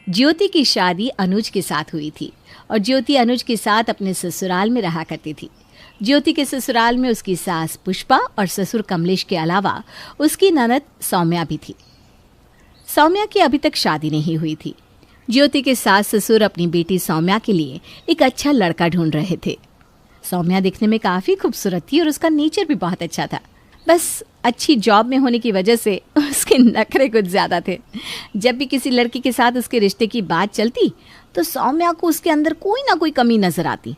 ज्योति की शादी अनुज के साथ हुई थी और ज्योति अनुज के साथ अपने ससुराल में रहा करती थी। ज्योति के ससुराल में उसकी सास पुष्पा और ससुर कमलेश के अलावा उसकी ननद सौम्या भी थी। सौम्या की अभी तक शादी नहीं हुई थी। ज्योति के सास ससुर अपनी बेटी सौम्या के लिए एक अच्छा लड़का ढूंढ रहे थे। सौम्या दिखने में काफ़ी खूबसूरत थी और उसका नेचर भी बहुत अच्छा था। बस अच्छी जॉब में होने की वजह से उसके नखरे कुछ ज़्यादा थे। जब भी किसी लड़की के साथ उसके रिश्ते की बात चलती तो सौम्या को उसके अंदर कोई ना कोई कमी नजर आती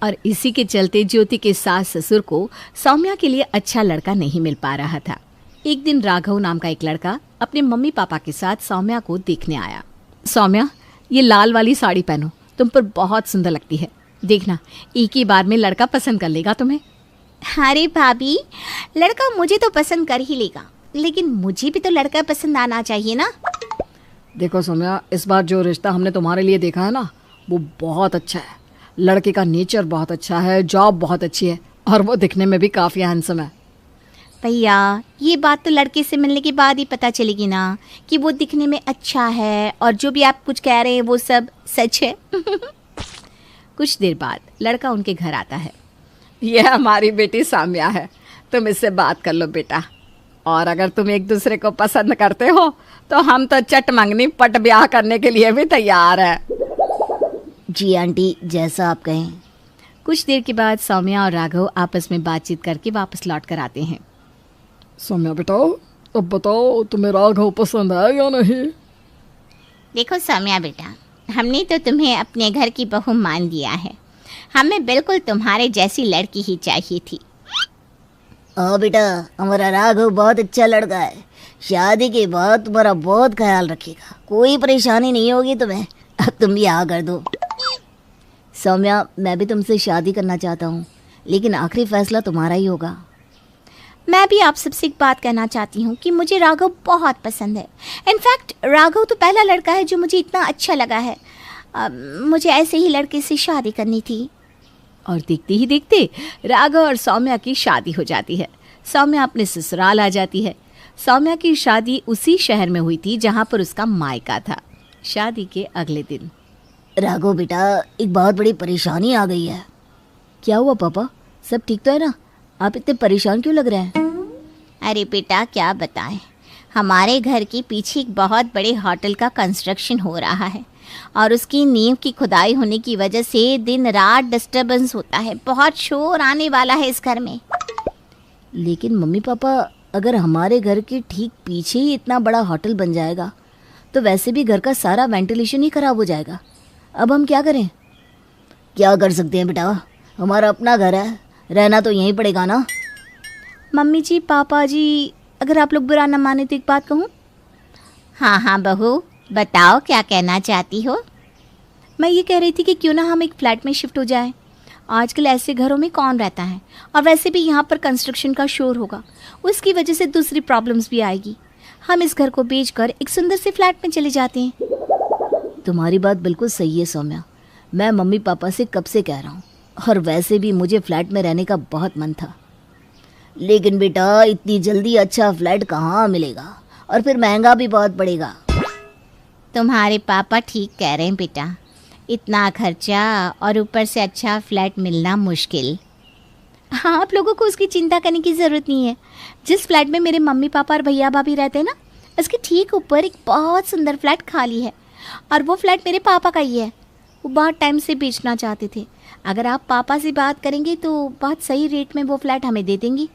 और इसी के चलते ज्योति के सास ससुर को सौम्या के लिए अच्छा लड़का नहीं मिल पा रहा था। एक दिन राघव नाम का एक लड़का अपने मम्मी पापा के साथ सौम्या को देखने आया। सौम्या, ये लाल वाली साड़ी पहनो, तुम पर बहुत सुंदर लगती है। देखना, एक ही बार में लड़का पसंद कर लेगा तुम्हें। अरे भाभी, लड़का मुझे तो पसंद कर ही लेगा, लेकिन मुझे भी तो लड़का पसंद आना चाहिए ना। देखो सौम्या, इस बार जो रिश्ता हमने तुम्हारे लिए देखा है ना, वो बहुत अच्छा है। लड़के का नेचर बहुत अच्छा है, जॉब बहुत अच्छी है और वो दिखने में भी काफ़ी हैंडसम है। भैया, ये बात तो लड़के से मिलने के बाद ही पता चलेगी ना कि वो दिखने में अच्छा है और जो भी आप कुछ कह रहे हैं वो सब सच है। कुछ देर बाद लड़का उनके घर आता है। यह हमारी बेटी सौम्या है, तुम इससे बात कर लो बेटा। और अगर तुम एक दूसरे को पसंद करते हो तो हम तो चट मंगनी पट ब्याह करने के लिए भी तैयार है। जी आंटी, जैसा आप कहें। कुछ देर के बाद सौम्या और राघव आपस में बातचीत करके वापस लौट कर आते हैं। सौम्या बेटा, अब बताओ तुम्हें राघव पसंद है या नहीं? देखो सौम्या बेटा, हमने तो तुम्हें अपने घर की बहू मान लिया है। हमें बिल्कुल तुम्हारे जैसी लड़की ही चाहिए थी। हाँ बेटा, हमारा राघव बहुत अच्छा लड़का है। शादी के बाद तुम्हारा बहुत ख्याल रखेगा, कोई परेशानी नहीं होगी तुम्हें। अब तुम भी हाँ कर दो। सौम्या, मैं भी तुमसे शादी करना चाहता हूँ, लेकिन आखिरी फैसला तुम्हारा ही होगा। मैं भी आप सबसे एक बात कहना चाहती हूँ कि मुझे राघव बहुत पसंद है। इनफैक्ट राघव तो पहला लड़का है जो मुझे इतना अच्छा लगा है। मुझे ऐसे ही लड़के से शादी करनी थी। और देखते ही देखते राघव और सौम्या की शादी हो जाती है। सौम्या अपने ससुराल आ जाती है। सौम्या की शादी उसी शहर में हुई थी जहाँ पर उसका मायका था। शादी के अगले दिन, राघव बेटा, एक बहुत बड़ी परेशानी आ गई है। क्या हुआ पापा, सब ठीक तो है ना? आप इतने परेशान क्यों लग रहे हैं? अरे बेटा, क्या बताएं, हमारे घर के पीछे एक बहुत बड़े होटल का कंस्ट्रक्शन हो रहा है और उसकी नींव की खुदाई होने की वजह से दिन रात डिस्टर्बेंस होता है। बहुत शोर आने वाला है इस घर में। लेकिन मम्मी पापा, अगर हमारे घर के ठीक पीछे ही इतना बड़ा होटल बन जाएगा तो वैसे भी घर का सारा वेंटिलेशन ही खराब हो जाएगा। अब हम क्या करें? क्या कर सकते हैं बेटा, हमारा अपना घर है, रहना तो यहीं पड़ेगा ना। मम्मी जी, पापा जी, अगर आप लोग बुरा न माने तो एक बात कहूँ? हाँ हाँ बहू, बताओ क्या कहना चाहती हो? मैं ये कह रही थी कि क्यों ना हम एक फ्लैट में शिफ्ट हो जाएं। आजकल ऐसे घरों में कौन रहता है, और वैसे भी यहाँ पर कंस्ट्रक्शन का शोर होगा, उसकी वजह से दूसरी प्रॉब्लम्स भी आएगी। हम इस घर को बेचकर एक सुंदर से फ्लैट में चले जाते हैं। तुम्हारी बात बिल्कुल सही है सौम्या, मैं मम्मी पापा से कब से कह रहा हूँ, और वैसे भी मुझे फ्लैट में रहने का बहुत मन था। लेकिन बेटा, इतनी जल्दी अच्छा फ्लैट कहाँ मिलेगा, और फिर महंगा भी बहुत पड़ेगा। तुम्हारे पापा ठीक कह रहे हैं बेटा, इतना खर्चा और ऊपर से अच्छा फ्लैट मिलना मुश्किल। हाँ, आप लोगों को उसकी चिंता करने की ज़रूरत नहीं है। जिस फ्लैट में मेरे मम्मी पापा और भैया भाभी रहते हैं ना, उसके ठीक ऊपर एक बहुत सुंदर फ्लैट खाली है और वो फ्लैट मेरे पापा का ही है। वो बहुत टाइम से बेचना चाहते थे। अगर आप पापा से बात करेंगे तो बहुत सही रेट में वो फ्लैट हमें दे देंगी।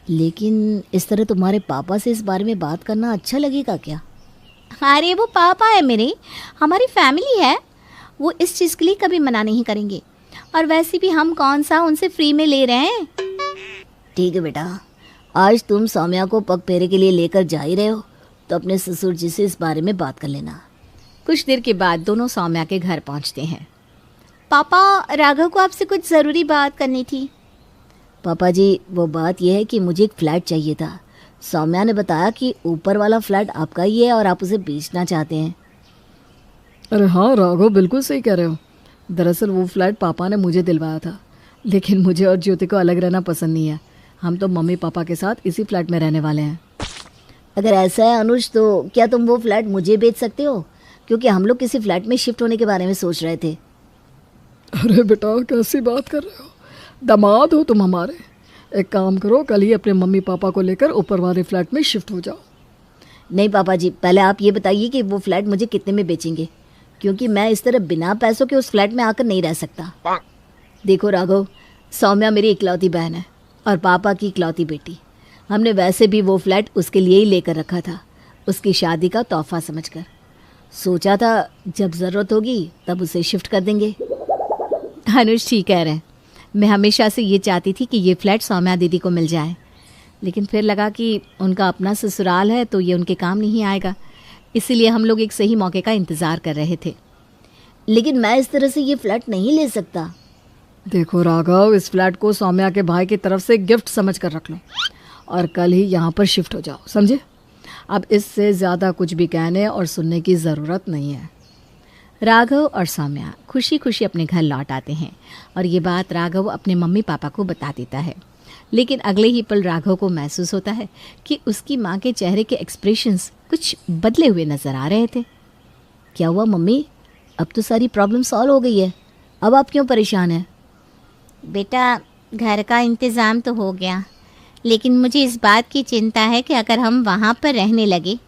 लेकिन इस तरह तुम्हारे पापा से इस बारे में बात करना अच्छा लगेगा क्या? अरे वो पापा है मेरे, हमारी फैमिली है, वो इस चीज़ के लिए कभी मना नहीं करेंगे। और वैसे भी हम कौन सा उनसे फ्री में ले रहे हैं। ठीक है बेटा, आज तुम सौम्या को पग फेरे के लिए लेकर जा ही रहे हो तो अपने ससुर जी से इस बारे में बात कर लेना। कुछ देर के बाद दोनों सौम्या के घर पहुंचते हैं। पापा, राघव को आपसे कुछ ज़रूरी बात करनी थी। पापा जी, वो बात यह है कि मुझे एक फ़्लैट चाहिए था। सौम्या ने बताया कि ऊपर वाला फ्लैट आपका ही है और आप उसे बेचना चाहते हैं। अरे हाँ राघव, बिल्कुल सही कह रहे हो। दरअसल वो फ्लैट पापा ने मुझे दिलवाया था, लेकिन मुझे और ज्योति को अलग रहना पसंद नहीं है। हम तो मम्मी पापा के साथ इसी फ्लैट में रहने वाले हैं। अगर ऐसा है अनुज, तो क्या तुम वो फ्लैट मुझे बेच सकते हो क्योंकि हम लोग किसी फ्लैट में शिफ्ट होने के बारे में सोच रहे थे। अरे बेटा, कैसी बात कर रहे हो? दामाद हो तुम हमारे। एक काम करो, कल ही अपने मम्मी पापा को लेकर ऊपर वाले फ्लैट में शिफ्ट हो जाओ। नहीं पापा जी, पहले आप ये बताइए कि वो फ्लैट मुझे कितने में बेचेंगे, क्योंकि मैं इस तरह बिना पैसों के उस फ्लैट में आकर नहीं रह सकता। देखो राघव, सौम्या मेरी इकलौती बहन है और पापा की इकलौती बेटी। हमने वैसे भी वो फ्लैट उसके लिए ही लेकर रखा था, उसकी शादी का तोहफा समझकर। सोचा था जब ज़रूरत होगी तब उसे शिफ्ट कर देंगे। अनुज ठीक कह रहे हैं। मैं हमेशा से ये चाहती थी कि ये फ्लैट सौम्या दीदी को मिल जाए, लेकिन फिर लगा कि उनका अपना ससुराल है तो ये उनके काम नहीं आएगा, इसीलिए हम लोग एक सही मौके का इंतज़ार कर रहे थे। लेकिन मैं इस तरह से ये फ्लैट नहीं ले सकता। देखो राघव, इस फ्लैट को सौम्या के भाई की तरफ से गिफ्ट समझ कर रख लो और कल ही यहाँ पर शिफ्ट हो जाओ, समझे? अब इससे ज़्यादा कुछ भी कहने और सुनने की ज़रूरत नहीं है। राघव और सौम्या खुशी खुशी अपने घर लौट आते हैं और ये बात राघव अपने मम्मी पापा को बता देता है। लेकिन अगले ही पल राघव को महसूस होता है कि उसकी माँ के चेहरे के एक्सप्रेशंस कुछ बदले हुए नज़र आ रहे थे। क्या हुआ मम्मी? अब तो सारी प्रॉब्लम सॉल्व हो गई है, अब आप क्यों परेशान हैं? बेटा, घर का इंतज़ाम तो हो गया, लेकिन मुझे इस बात की चिंता है कि अगर हम वहाँ पर रहने लगे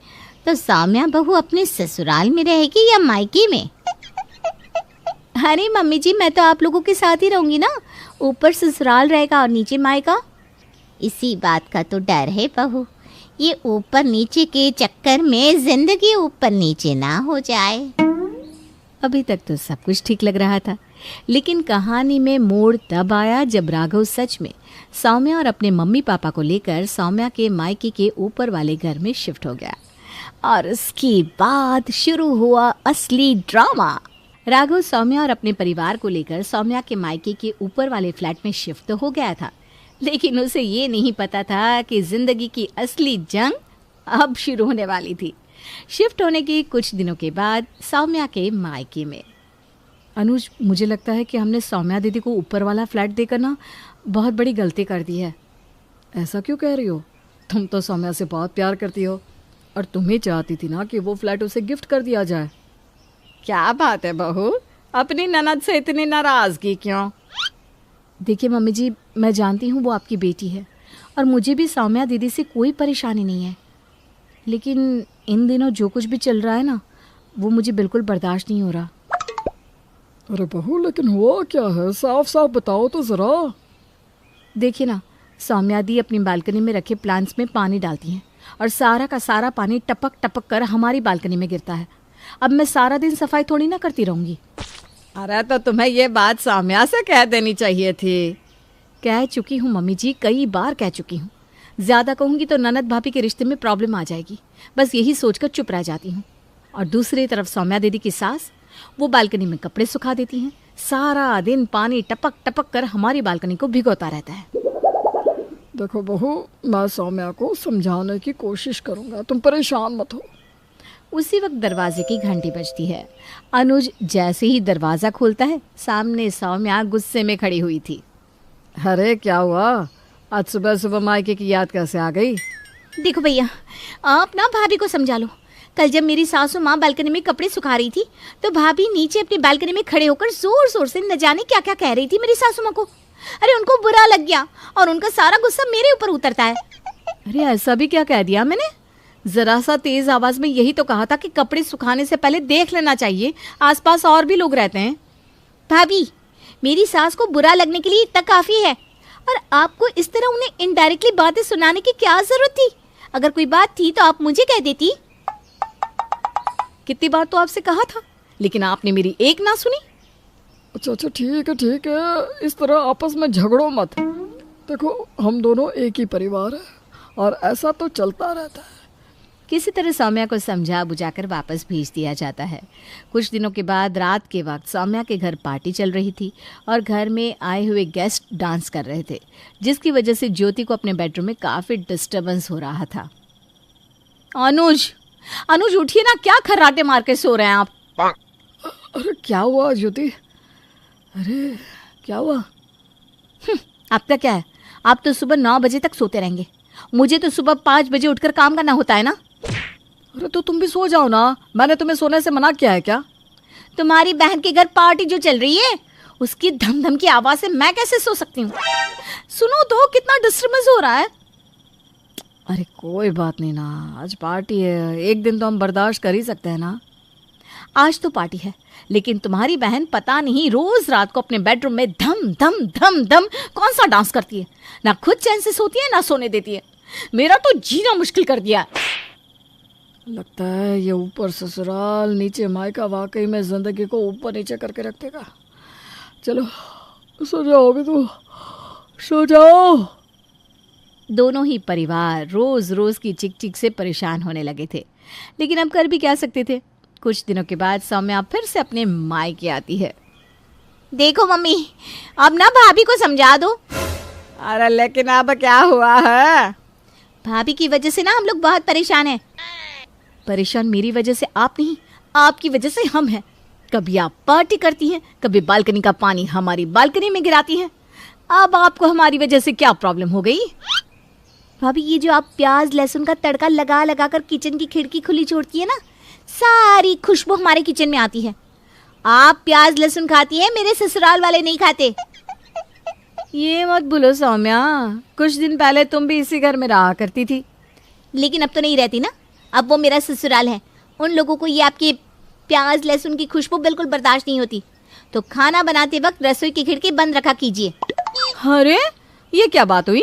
तो सौम्या बहू अपने ससुराल में रहेगी या मायके में? अरे मम्मी जी, मैं तो आप लोगों के साथ ही रहूँगी ना। ऊपर ससुराल रहेगा और नीचे मायका। इसी बात का तो डर है बहू, ये ऊपर नीचे के चक्कर में जिंदगी ऊपर नीचे ना हो जाए। अभी तक तो सब कुछ ठीक लग रहा था, लेकिन कहानी में मोड़ तब आया जब राघव सच में सौम्या और अपने मम्मी पापा को लेकर सौम्या के मायके के ऊपर वाले घर में शिफ्ट हो गया। और उसके बाद शुरू हुआ असली ड्रामा। राघव सौम्या और अपने परिवार को लेकर सौम्या के मायके के ऊपर वाले फ्लैट में शिफ्ट तो हो गया था, लेकिन उसे ये नहीं पता था कि जिंदगी की असली जंग अब शुरू होने वाली थी। शिफ्ट होने के कुछ दिनों के बाद सौम्या के मायके में। अनुज, मुझे लगता है कि हमने सौम्या दीदी को ऊपर वाला फ्लैट देकर ना बहुत बड़ी गलती कर दी है। ऐसा क्यों कह रही हो? तुम तो सौम्या से बहुत प्यार करती हो और तुम ही चाहती थी ना कि वो फ्लैट उसे गिफ्ट कर दिया जाए। क्या बात है बहू, अपनी ननद से इतनी नाराज़गी क्यों? देखिए मम्मी जी, मैं जानती हूँ वो आपकी बेटी है और मुझे भी सौम्या दीदी से कोई परेशानी नहीं है, लेकिन इन दिनों जो कुछ भी चल रहा है ना, वो मुझे बिल्कुल बर्दाश्त नहीं हो रहा। अरे बहू, लेकिन हुआ क्या है? साफ साफ बताओ तो ज़रा। देखिए ना, सौम्या दी अपनी बालकनी में रखे प्लांट्स में पानी डालती हैं और सारा का सारा पानी टपक टपक कर हमारी बालकनी में गिरता है। अब मैं सारा दिन सफाई थोड़ी ना करती रहूँगी। अरे तो तुम्हें ये बात सौम्या से कह देनी चाहिए थी। कह चुकी हूँ मम्मी जी, कई बार कह चुकी हूँ। ज़्यादा कहूँगी तो ननद भाभी के रिश्ते में प्रॉब्लम आ जाएगी, बस यही सोचकर चुप रह जाती हूँ। और दूसरी तरफ सौम्या दीदी की सास, वो बालकनी में कपड़े सुखा देती हैं। सारा दिन पानी टपक टपक कर हमारी बालकनी को भिगोता रहता है। देखो बहू, मैं सौम्या को समझाने की कोशिश करूँगा, तुम परेशान मत हो। उसी वक्त दरवाजे की घंटी बजती है। अनुज जैसे ही दरवाज़ा खोलता है, सामने सौम्या गुस्से में खड़ी हुई थी। अरे क्या हुआ? आज सुबह सुबह मायके की याद कैसे आ गई? देखो भैया, आप ना भाभी को समझा लो। कल जब मेरी सासू माँ बालकनी में कपड़े सुखा रही थी तो भाभी नीचे अपनी बालकनी में खड़े होकर जोर जोर से न जाने क्या क्या कह रही थी मेरी सासू माँ को। अरे उनको बुरा लग गया और उनका सारा गुस्सा मेरे ऊपर उतरता है। अरे ऐसा भी क्या कह दिया मैंने? जरा सा तेज आवाज में यही तो कहा था कि कपड़े सुखाने से पहले देख लेना चाहिए, आसपास और भी लोग रहते हैं। भाभी, मेरी सास को बुरा लगने के लिए इतना काफी है, और आपको इस तरह उन्हें इनडायरेक्टली बातें सुनाने की क्या जरूरत थी? अगर कोई बात थी तो आप मुझे कह देती। कितनी बार तो आपसे कहा था, लेकिन आपने मेरी एक ना सुनी। अच्छा अच्छा, ठीक है, इस तरह आपस में झगड़ो मत। देखो, हम दोनों एक ही परिवार है और ऐसा तो चलता रहता है। किसी तरह सौम्या को समझा बुझाकर वापस भेज दिया जाता है। कुछ दिनों के बाद रात के वक्त सौम्या के घर पार्टी चल रही थी और घर में आए हुए गेस्ट डांस कर रहे थे, जिसकी वजह से ज्योति को अपने बेडरूम में काफ़ी डिस्टर्बेंस हो रहा था। अनुज उठिए ना, क्या खर्राटे मार के सो रहे हैं आप? अरे क्या हुआ ज्योति? अरे क्या हुआ? आपका क्या है? आप तो सुबह 9 बजे तक सोते रहेंगे, मुझे तो सुबह 5 बजे उठकर काम करना होता है ना। अरे तो तुम भी सो जाओ ना, मैंने तुम्हें सोने से मना किया है क्या? तुम्हारी बहन के घर पार्टी जो चल रही है उसकी धम धम की आवाज से मैं कैसे सो सकती हूँ? सुनो तो कितना डिस्टर्बेंस हो रहा है। अरे कोई बात नहीं ना, आज पार्टी है, एक दिन तो हम बर्दाश्त कर ही सकते हैं ना। आज तो पार्टी है, लेकिन तुम्हारी बहन पता नहीं रोज रात को अपने बेडरूम में धम धम धम धम कौन सा डांस करती है। ना खुद चैन से सोती है ना सोने देती है। मेरा तो जीना मुश्किल कर दिया। लगता है ये ऊपर ससुराल नीचे मायका वाकई में जिंदगी को ऊपर नीचे करके रख देगा। चलो सो जाओ अभी, तो सो जाओ। दोनों ही परिवार रोज रोज की चिक चिक से परेशान होने लगे थे, लेकिन अब कर भी क्या सकते थे। कुछ दिनों के बाद सौम्या फिर से अपने मायके आती है। देखो मम्मी, अब ना भाभी को समझा दो। अरे लेकिन अब क्या हुआ है? भाभी की वजह से ना हम लोग बहुत परेशान हैं। परेशान मेरी वजह से आप नहीं, आपकी वजह से हम हैं। कभी आप पार्टी करती हैं, कभी बालकनी का पानी हमारी बालकनी में गिराती हैं। अब आपको हमारी वजह से क्या प्रॉब्लम हो गई? भाभी ये जो आप प्याज लहसुन का तड़का लगा लगा कर किचन की खिड़की खुली छोड़ती है ना, सारी खुशबू हमारे किचन में आती है। आप प्याज लहसुन खाती है, मेरे ससुराल वाले नहीं खाते। ये मत बोलो सौम्या, कुछ दिन पहले तुम भी इसी घर में रहा करती थी। लेकिन अब तो नहीं रहती ना, अब वो मेरा ससुराल है। उन लोगों को ये आपके प्याज लहसुन की खुशबू बिल्कुल बर्दाश्त नहीं होती। तो खाना बनाते वक्त रसोई की खिड़की बंद रखा कीजिए। अरे ये क्या बात हुई?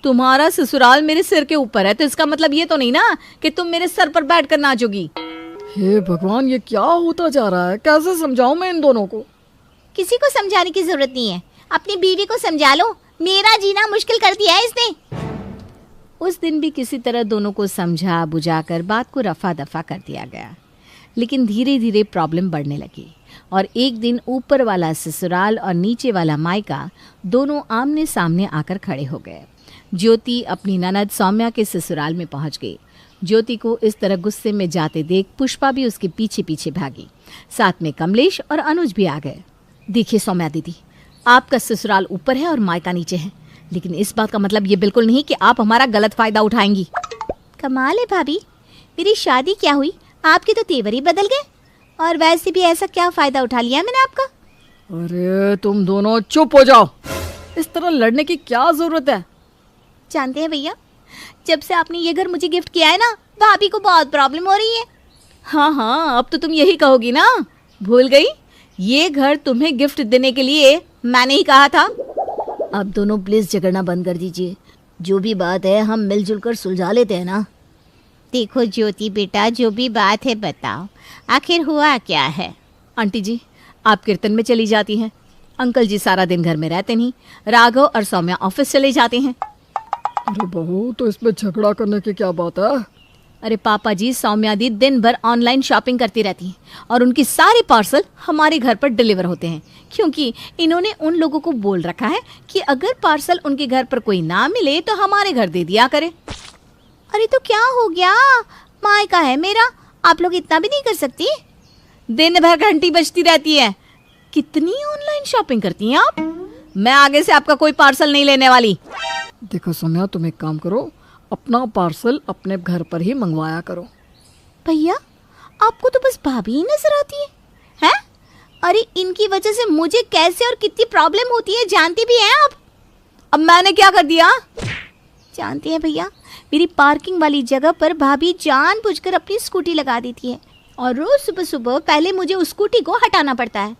तुम्हारा ससुराल मेरे सिर के ऊपर है, तो इसका मतलब ये तो नहीं ना कि तुम मेरे सर पर बैठ कर नाचोगी। हे भगवान, ये क्या होता जा रहा है? कैसे समझाऊं मैं इन दोनों को? किसी को समझाने की जरूरत नहीं है, अपनी बीवी को समझा लो। मेरा जीना मुश्किल कर दिया है इसने। उस दिन भी किसी तरह दोनों को समझा बुझाकर बात को रफा दफा कर दिया गया, लेकिन धीरे धीरे प्रॉब्लम बढ़ने लगी और एक दिन ऊपर वाला ससुराल और नीचे वाला मायका दोनों आमने सामने आकर खड़े हो गए। ज्योति अपनी ननद सौम्या के ससुराल में पहुंच गई। ज्योति को इस तरह गुस्से में जाते देख पुष्पा भी उसके पीछे पीछे भागी। साथ में कमलेश और अनुज भी आ गए। देखिए सौम्या दीदी, आपका ससुराल ऊपर है और मायका नीचे है, लेकिन इस बात का मतलब ये बिल्कुल नहीं कि आप हमारा गलत फायदा उठाएंगी। कमाल है भाभी, मेरी शादी क्या हुई, आपके तो तेवर ही बदल गए। और वैसे भी ऐसा क्या फायदा उठा लिया मैंने आपका? अरे तुम दोनों चुप हो जाओ, इस तरह लड़ने की क्या जरूरत है? जानते हैं भैया, जब से आपने ये घर मुझे गिफ्ट किया है ना, भाभी को बहुत प्रॉब्लम हो रही है। हाँ, अब तो तुम यही कहोगी ना। भूल गई, ये घर तुम्हें गिफ्ट देने के लिए मैंने ही कहा था। अब दोनों प्लीज झगड़ना बंद कर दीजिए। जो भी बात है हम मिलजुल कर सुलझा लेते हैं ना। देखो ज्योति बेटा, जो भी बात है बताओ, आखिर हुआ क्या है? आंटी जी, आप कीर्तन में चली जाती हैं, अंकल जी सारा दिन घर में रहते नहीं, राघव और सौम्या ऑफिस चले जाते हैं। अरे बहू, तो इसमें झगड़ा करने की क्या बात है? अरे पापा जी, सौम्या दी दिन भर ऑनलाइन शॉपिंग करती रहती हैं और उनकी सारे पार्सल हमारे घर पर डिलीवर होते हैं, क्योंकि इन्होंने उन लोगों को बोल रखा है कि अगर पार्सल उनके घर पर कोई ना मिले तो हमारे घर दे दिया करे। अरे तो क्या हो गया, मायका है मेरा, आप लोग इतना भी नहीं कर सकती? दिन भर घंटी बजती रहती है। कितनी ऑनलाइन शॉपिंग करती हैं आप? मैं आगे से आपका कोई पार्सल नहीं लेने वाली। देखो सौम्या, तुम एक काम करो, अपना पार्सल अपने घर पर ही मंगवाया करो। भैया, आपको तो बस भाभी ही नजर आती है, हैं? अरे इनकी वजह से मुझे कैसे और कितनी प्रॉब्लम होती है जानती भी हैं आप? अब मैंने क्या कर दिया? जानते हैं भैया, मेरी पार्किंग वाली जगह पर भाभी जानबूझकर अपनी स्कूटी लगा देती है और रोज सुबह सुबह पहले मुझे उस स्कूटी को हटाना पड़ता है।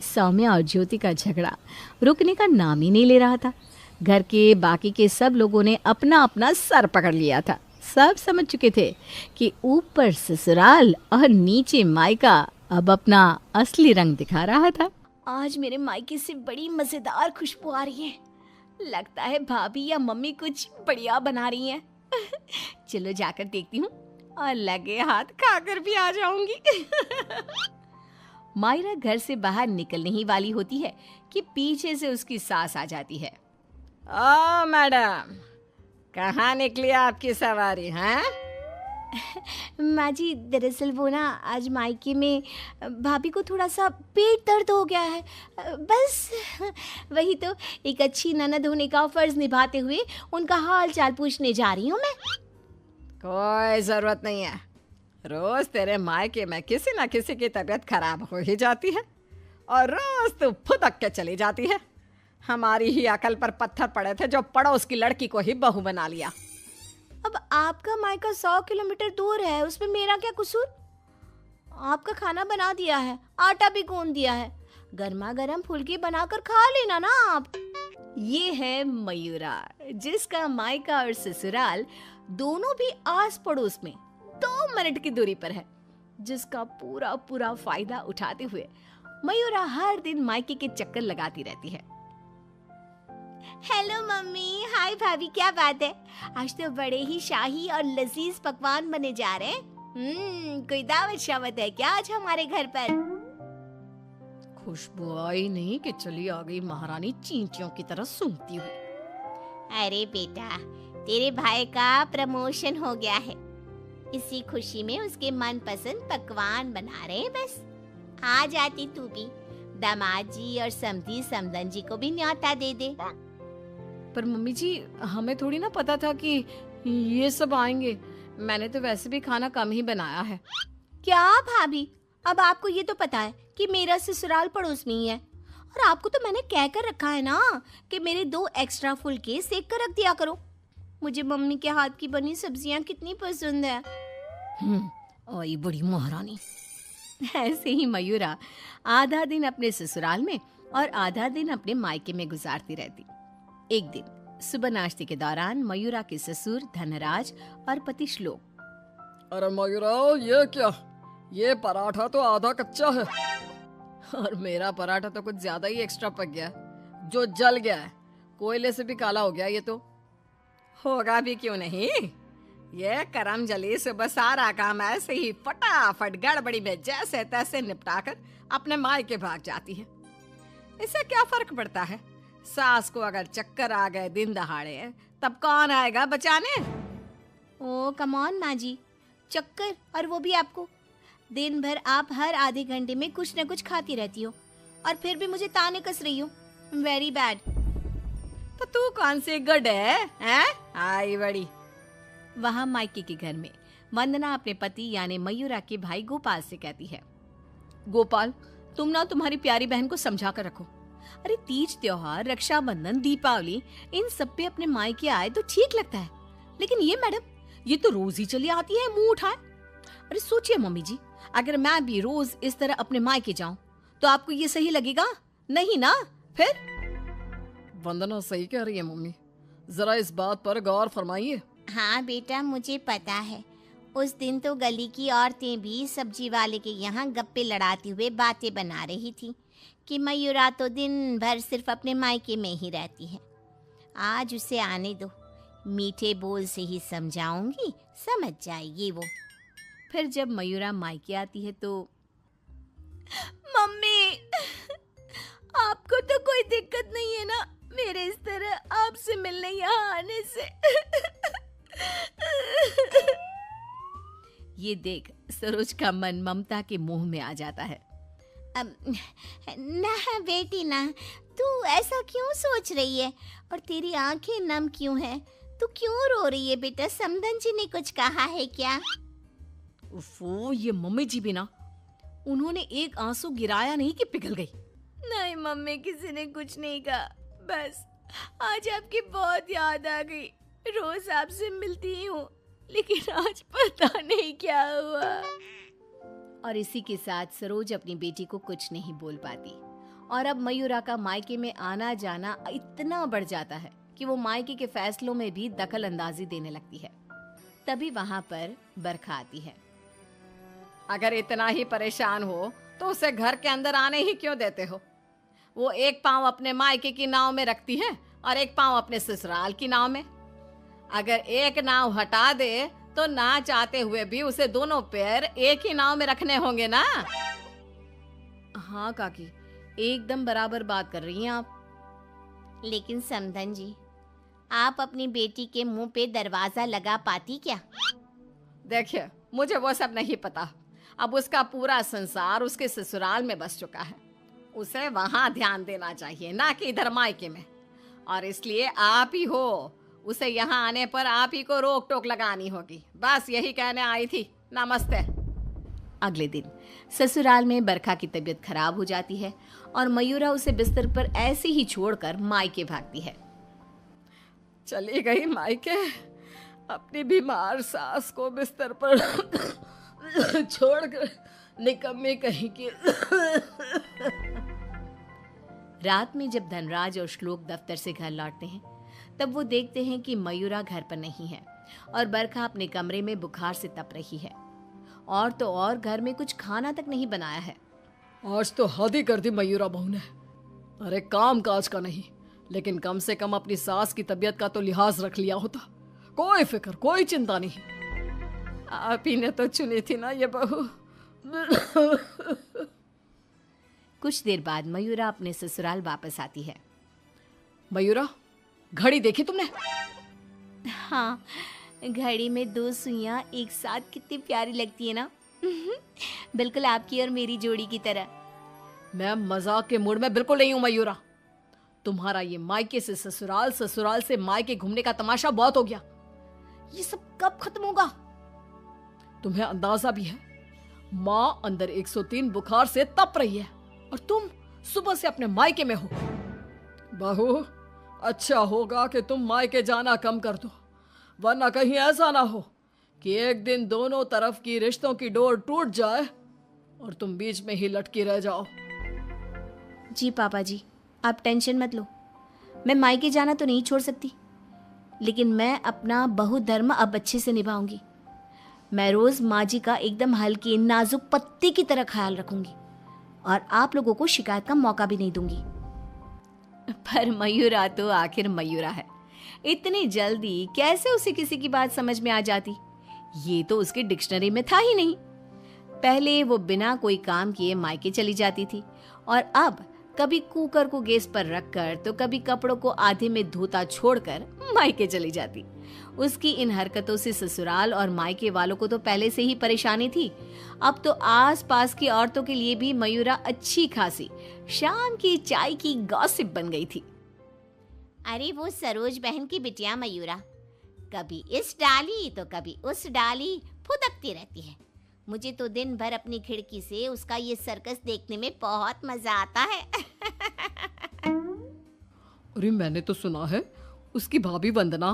सौम्या और ज्योति का झगड़ा रुकने का नाम ही नहीं ले रहा था। घर के बाकी के सब लोगों ने अपना अपना सर पकड़ लिया था। सब समझ चुके थे कि ऊपर ससुराल और नीचे मायका अब अपना असली रंग दिखा रहा था। आज मेरे मायके से बड़ी मजेदार खुशबू आ रही है। लगता है भाभी या मम्मी कुछ बढ़िया बना रही हैं। चलो जाकर देखती हूँ और लगे हाथ खाकर भी आ जाऊंगी। मायरा घर से बाहर निकलने ही वाली होती है कि पीछे से उसकी सास आ जाती है। ओ मैडम, कहाँ निकली आपकी सवारी हैं? माँ जी, दरअसल वो ना आज मायके में भाभी को थोड़ा सा पेट दर्द हो गया है, बस वही तो एक अच्छी ननद होने का फर्ज निभाते हुए उनका हाल चाल पूछने जा रही हूँ मैं। कोई जरूरत नहीं है, रोज तेरे मायके में किसी न किसी की तबीयत खराब हो ही जाती है और रोज तू फुदक के चली जाती है। हमारी ही अकल पर पत्थर पड़े थे जो पड़ोस की लड़की को ही बहू बना लिया। अब आपका मायका 100 किलोमीटर दूर है, उसमें मेरा क्या कसूर? आपका खाना बना दिया है, आटा भी गूंद दिया है, गर्मा गर्म फुल्की बनाकर खा लेना ना आप। ये है मयूरा, जिसका मायका और ससुराल दोनों भी आस पड़ोस में 2 मिनट की दूरी पर है, जिसका पूरा पूरा फायदा उठाते हुए मयूरा हर दिन मायके के चक्कर लगाती रहती है। हेलो मम्मी, हाय भाभी, क्या बात है? आज तो बड़े ही शाही और लजीज पकवान बने जा रहे हैं। कोई दावत शावत है क्या आज हमारे घर पर? खुशबू आई नहीं कि चली आ गई महारानी चींटियों की तरह सूंघती हुई। अरे बेटा, तेरे भाई का प्रमोशन हो गया है, इसी खुशी में उसके मनपसंद पकवान बना रहे हैं। बस आ जाती तू भी, दामाद जी और समधी समदन जी को भी न्योता दे दे। पर मम्मी जी, हमें थोड़ी ना पता था कि ये सब आएंगे। मैंने तो वैसे भी खाना कम ही बनाया है। क्या भाभी, अब आपको ये तो पता है कि मेरा ससुराल पड़ोस में ही है, और आपको तो मैंने कह कर रखा है ना कि मेरे 2 एक्स्ट्रा फुलके सेक कर रख दिया करो। मुझे मम्मी के हाथ की बनी सब्जियां कितनी पसंद है। आई बड़ी महारानी। ऐसे ही मयूरा आधा दिन अपने ससुराल में और आधा दिन अपने मायके में गुजारती रहती। एक दिन सुबह नाश्ते के दौरान मयूरा के ससुर धनराज और पति श्लोक, अरे मयूरा, ये क्या? ये पराठा तो आधा कच्चा है और मेरा पराठा तो कुछ ज्यादा ही एक्स्ट्रा पक गया, जो जल गया है, कोयले से भी काला हो गया। ये तो होगा भी क्यों नहीं। ये करम जली सुबह सारा काम ऐसे ही फटाफट गड़बड़ी में जैसे तैसे निपटाकर अपने मायके भाग जाती है। इससे क्या फर्क पड़ता है? सास को अगर चक्कर आ गए दिन दहाड़े, तब कौन आएगा बचाने? ओ कम ऑन माँ जी, चक्कर, और वो भी आपको? दिन भर आप हर आधे घंटे में कुछ न कुछ खाती रहती हो और फिर भी मुझे ताने कस रही हो। Very bad. तो तू कौन सी गुड है? आई बड़ी। वहां मायके के घर में वंदना अपने पति यानी मयूरा के भाई गोपाल से कहती है, गोपाल, तुम ना तुम्हारी प्यारी बहन को समझा कर रखो। अरे तीज त्योहार, रक्षाबंधन, दीपावली, इन सब पे अपने मायके आए तो ठीक लगता है, लेकिन ये मैडम, ये तो रोज ही चली आती है मुंह उठाए। अरे सोचिए मम्मी जी, अगर मैं भी रोज इस तरह अपने मायके जाऊं तो आपको ये सही लगेगा? नहीं ना? फिर वंदना सही कह रही है मम्मी, जरा इस बात पर गौर फरमाइए। हाँ बेटा, मुझे पता है। उस दिन तो गली की औरतें भी सब्जी वाले के यहाँ गप्पे लड़ाती हुए बातें बना रही थी कि मयूरा तो दिन भर सिर्फ अपने मायके में ही रहती है। आज उसे आने दो, मीठे बोल से ही समझाऊंगी, समझ जाएगी वो। फिर जब मयूरा मायके आती है तो, मम्मी, आपको तो कोई दिक्कत नहीं है ना मेरे इस तरह आपसे मिलने यहाँ आने से? ये देख सरोज का मन ममता के मुंह में आ जाता है। ना बेटी ना, तू ऐसा क्यों सोच रही है और तेरी आंखें नम क्यों है? तू क्यों रो रही है बेटा? समधन जी ने कुछ कहा है क्या? उफ़ो, ये मम्मी जी भी ना, उन्होंने एक आंसू गिराया नहीं कि पिघल गई। नहीं मम्मी, किसी ने कुछ नहीं कहा, बस आज आपकी बहुत याद आ गई। रोज आपसे मिलती ही हूँ, लेकिन आज पता नहीं क्या हुआ। और इसी के साथ सरोज अपनी बेटी को कुछ नहीं बोल पाती और अब मयूरा का मायके में आना जाना इतना बढ़ जाता है कि वो मायके के फैसलों में भी दखल अंदाजी देने लगती है। तभी वहां पर बरखा आती है। अगर इतना ही परेशान हो तो उसे घर के अंदर आने ही क्यों देते हो? वो एक पांव अपने मायके की नाव में रखती है और एक पांव अपने ससुराल की नाव में। अगर एक नाव हटा दे तो ना चाहते हुए भी उसे दोनों पैर एक ही नाव में रखने होंगे ना। हाँ काकी, एकदम बराबर बात कर रही हैं आप। लेकिन समधन जी, आप अपनी बेटी के मुंह पे दरवाजा लगा पाती क्या? देखिए, मुझे वो सब नहीं पता। अब उसका पूरा संसार उसके ससुराल में बस चुका है। उसे वहां ध्यान देना चाहिए, ना कि इधर मायके में। और इसलिए आप ही हो, उसे यहाँ आने पर आप ही को रोक टोक लगानी होगी। बस यही कहने आई थी। नमस्ते। अगले दिन ससुराल में बरखा की तबीयत खराब हो जाती है और मयूरा उसे बिस्तर पर ऐसे ही छोड़कर मायके भागती है। चली गई मायके, अपनी बीमार सास को बिस्तर पर छोड़कर, निकम्मी कहीं की। रात में जब धनराज और श्लोक दफ्तर से घर लौटते हैं तब वो देखते हैं कि मयूरा घर पर नहीं है और बरखा अपने कमरे में बुखार से तप रही है। और तो और घर में कुछ खाना तक नहीं बनाया है। आज तो हद ही कर दी मयूरा बहू ने। अरे काम काज का नहीं, लेकिन कम से कम अपनी सास की तबीयत का तो लिहाज रख लिया होता। कोई फिक्र, कोई चिंता नहीं। आप ही ने तो चुनी थी ना ये बहू। कुछ देर बाद मयूरा अपने ससुराल वापस आती है। मयूरा, घड़ी देखी तुमने? हाँ, घड़ी में 2 सुइयां एक साथ कितनी प्यारी लगती है ना। बिल्कुल आपकी और मेरी जोड़ी की तरह। मैं मजाक के मूड में बिल्कुल नहीं हूं मयूरा। तुम्हारा ये मायके से ससुराल, ससुराल से मायके घूमने का तमाशा बहुत हो गया। ये सब कब खत्म होगा? तुम्हें अंदाजा भी है, माँ अंदर 103 बुखार से तप रही है और तुम सुबह से अपने मायके में हो। बहू, अच्छा होगा कि तुम मायके जाना कम कर दो, वरना कहीं ऐसा ना हो कि एक दिन दोनों तरफ की रिश्तों की डोर टूट जाए और तुम बीच में ही लटकी रह जाओ। जी पापा जी, आप टेंशन मत लो। मैं मायके जाना तो नहीं छोड़ सकती, लेकिन मैं अपना बहु धर्म अब अच्छे से निभाऊंगी। मैं रोज माँ जी का एकदम हल्के नाजुक पत्ते की तरह ख्याल रखूंगी और आप लोगों को शिकायत का मौका भी नहीं दूंगी। पर मयूरा तो आखिर मयूरा है, इतनी जल्दी कैसे उसे किसी की बात समझ में आ जाती? ये तो उसके डिक्शनरी में था ही नहीं। पहले वो बिना कोई काम किए मायके चली जाती थी और अब कभी कुकर को गैस पर रखकर तो कभी कपड़ों को आधे में धोता छोड़कर मायके चली जाती। उसकी इन हरकतों से ससुराल और मायके वालों को तो पहले से ही परेशानी थी। अब तो आस पास की औरतों के लिए भी मयूरा अच्छी खासी शाम की चाय की गॉसिप बन गई थी। अरे वो सरोज बहन की बिटिया मयूरा कभी इस डाली तो कभी उस डाली फुदकती रहती है। मुझे तो दिन भर अपनी खिड़की से उसका ये सर्कस देखने में बहुत मजा आता है। अरे मैंने तो सुना है उसकी भाभी वंदना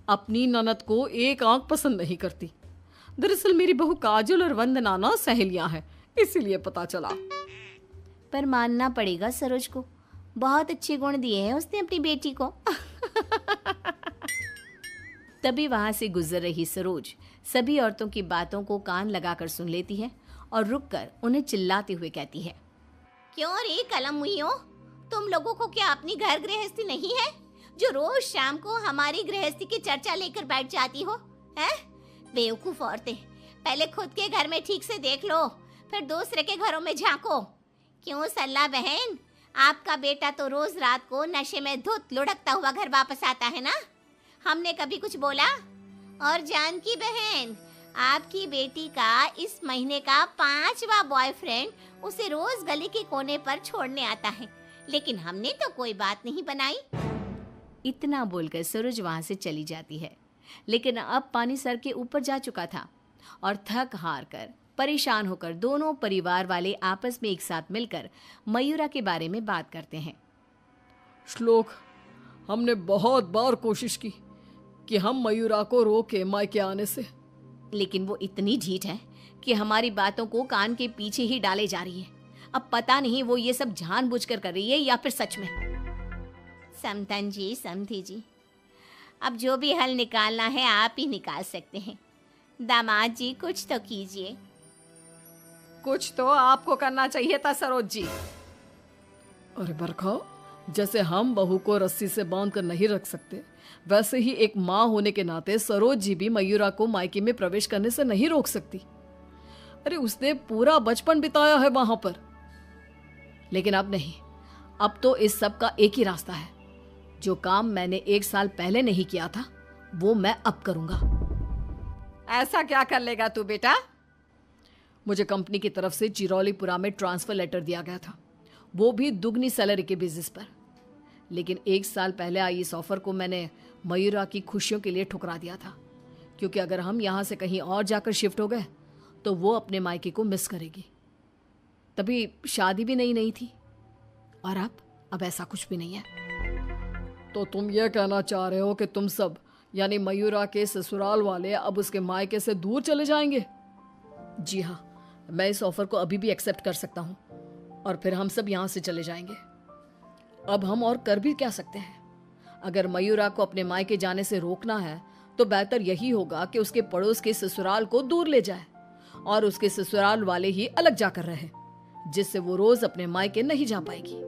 अपनी ननद को एक आंख पसंद नहीं करती। दरअसल मेरी बहू काजल और वंदना ना सहेलियां हैं, इसीलिए पता चला। पर मानना पड़ेगा सरोज को, बहुत अच्छे गुण दिए हैं उसने अपनी बेटी को। तभी वहां से गुजर रही सरोज सभी औरतों की बातों को कान लगाकर सुन लेती है और रुककर उन्हें चिल्लाते हुए कहती है, क्यों रे कलम हुईओ, तुम लोगों को क्या अपनी घर गृहस्थी नहीं है जो रोज शाम को हमारी गृहस्थी की चर्चा लेकर बैठ जाती हो? हैं? बेवकूफ औरतें, पहले खुद के घर में ठीक से देख लो, फिर दूसरे के घरों में झांको। क्यों सल्ला बहन, आपका बेटा तो रोज रात को नशे में धुत लुढ़कता हुआ घर वापस आता है ना, हमने कभी कुछ बोला? और जानकी बहन, आपकी बेटी का इस महीने का 5वां बॉयफ्रेंड उसे रोज गली के कोने पर छोड़ने आता है, लेकिन हमने तो कोई बात नहीं बनाई। इतना बोलकर सरोज वहां से चली जाती है। लेकिन अब पानी सर के ऊपर जा चुका था और थक हार कर परेशान होकर दोनों परिवार वाले आपस में एक साथ मिलकर मयूरा के बारे में बात करते हैं। श्लोक, हमने बहुत बार कोशिश की कि हम मयूरा को रोके मायके आने से, लेकिन वो इतनी ढीठ है कि हमारी बातों को कान के पीछे ही डाले जा रही है। अब पता नहीं वो ये सब जानबूझकर कर रही है या फिर सच में। समधन जी, समधी जी, अब जो भी हल निकालना है आप ही निकाल सकते हैं। दामाद जी कुछ तो कीजिए। कुछ तो आपको करना चाहिए था सरोज जी। अरे बरखा, जैसे हम बहू को रस्सी से बांध कर नहीं रख सकते, वैसे ही एक माँ होने के नाते सरोज जी भी मयूरा को मायके में प्रवेश करने से नहीं रोक सकती। अरे उसने पूरा बचपन बिताया है वहां पर। लेकिन अब नहीं, अब तो इस सब का एक ही रास्ता है। जो काम मैंने 1 साल पहले नहीं किया था वो मैं अब करूंगा। ऐसा क्या कर लेगा तू बेटा? मुझे कंपनी की तरफ से चिरौलीपुरा में ट्रांसफर लेटर दिया गया था, वो भी दुगनी सैलरी के बेसिस पर। लेकिन 1 साल पहले आई इस ऑफर को मैंने मयूरा की खुशियों के लिए ठुकरा दिया था, क्योंकि अगर हम यहाँ से कहीं और जाकर शिफ्ट हो गए तो वो अपने मायके को मिस करेगी। तभी शादी भी नहीं थी, और अब ऐसा कुछ भी नहीं है। तो तुम ये कहना चाह रहे हो कि तुम सब यानी मयूरा के ससुराल वाले अब उसके मायके से दूर चले जाएंगे? जी हाँ, मैं इस ऑफर को अभी भी एक्सेप्ट कर सकता हूँ, और फिर हम सब यहाँ से चले जाएंगे। अब हम और कर भी क्या सकते हैं? अगर मयूरा को अपने मायके जाने से रोकना है तो बेहतर यही होगा कि उसके पड़ोस के ससुराल को दूर ले जाए और उसके ससुराल वाले ही अलग जाकर रहे, जिससे वो रोज अपने मायके नहीं जा पाएगी।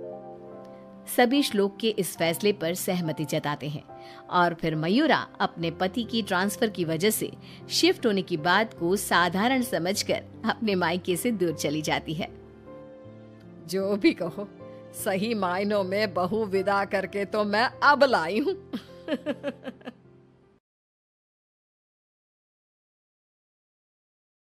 सभी श्लोक के इस फैसले पर सहमति जताते हैं और फिर मयूरा अपने पति की ट्रांसफर की वजह से शिफ्ट होने की बात को साधारण समझकर अपने मायके से दूर चली जाती है। जो भी कहो, सही मायनों में बहू विदा करके तो मैं अब लाई हूँ।